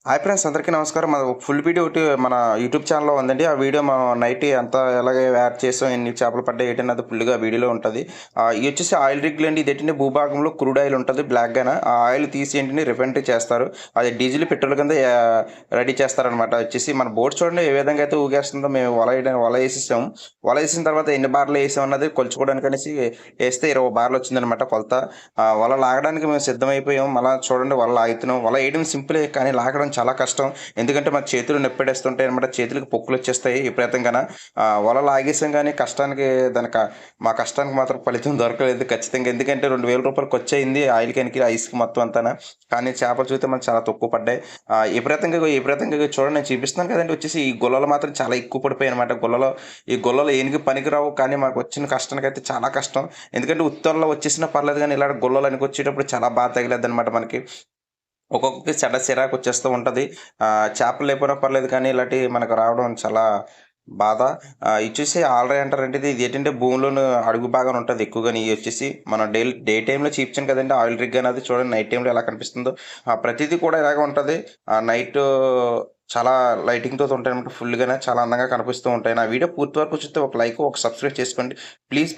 Hi friends, అందరికీ నమస్కారం. మన ఫుల్ వీడియో ఒకటి మన యూట్యూబ్ ఛానల్‌లో ఉందండి. ఆ వీడియో మనం నైట్ అంతా ఎలాగ యాడ్ చేసాం, ఎన్ని చేపలు పడ్డాయి ఏంటన్నది ఫుల్‌గా వీడియోలో ఉంటది. ఇది వచ్చేసి ఆయిల్ రిగ్ అండి. ఇదేంటంటే భూభాగంలో క్రూడ్ ఆయిల్ ఉంటది బ్లాక్‌గాన. ఆ ఆయిల్ తీసి ఏంటంటే రిఫైనరీ చేస్తారు. అది డీజిల్, పెట్రోల్ కింద రెడీ చేస్తారనమాట. వచ్చేసి మన బోట్ చూడండి ఏ విధంగా అయితే ఊగేస్తుందో. మేము వల ఏసేసాము. వల ఏసిన తర్వాత ఎన్ని బార్లు ఏసాం అన్నది కొలుచుకోవడానికి అనేసి ఏస్తే 20 బార్లు వచ్చిందనమాట కొలత. వల లాగడానికి మేము సిద్ధమైపోయాం. మళ్ళా చూడండి వల లాగుతున్నాం. వల ఏయడం సింపులే కానీ లాగడం చాలా కష్టం. ఎందుకంటే మన చేతులు నొప్పెడేస్తుంటాయి అనమాట. చేతులకి పొక్కులొచ్చేస్తాయి విపరీతంగాన. వల లాగేసాం గానీ కష్టానికి మా కష్టానికి మాత్రం ఫలితం దొరకలేదు ఖచ్చితంగా. ఎందుకంటే రూ. 2000 ఖర్చయింది ఆయిల్ క్యాన్‌కి, ఐస్‌కి మొత్తం అంతాన. కానీ చేపలు చూస్తే మనకు చాలా తక్కువ పడ్డాయి. విపరీతంగా చూడండి, నేను చూపిస్తున్నాను కదండీ. వచ్చేసి ఈ గుల్లలు మాత్రం చాలా ఎక్కువ పడిపోయాయనమాట. ఈ గుల్లలు ఏనికి పనికిరావు. కానీ మాకొచ్చిన కష్టానికైతే చాలా కష్టం. ఎందుకంటే ఉత్తర్లో వచ్చేసినా పర్లేదు గానీ ఇలాగ గుల్లలనికొచ్చేటప్పుడు చాలా బాధ తగిలేద్దనమాట మనకి. ఒక్కొక్కటి చిరాకొచ్చేస్తూ ఉంటది. చేపలు లేకపోయినా పర్లేదు కానీ ఇలాంటియి మనకు రావడం చాలా బాధ. ఇది చూసి ఆల్‌రై అంటారంటే ఇదేంటంటే భూమిలోని అడుగు భాగాన ఉంటది ఎక్కువగాను. ఇయొచ్చేసి మనం డే టైమ్‌లో చూపించాను కదండీ ఆయిల్ రిగ్ అనేది. చూడండి నైట్ టైమ్‌లో ఎలా కనిపిస్తుందో. ప్రతీది కూడా ఇలాగే ఉంటది. నైటు చాలా లైటింగ్‌తోటి ఉంటాయనమాట. ఫుల్‌గానే చాలా అందంగా కనిపిస్తూ ఉంటాయి. నా వీడియో పూర్తి వరకు చూస్తే ఒక లైక్, ఒక సబ్స్క్రైబ్ చేసుకోండి. Please friends.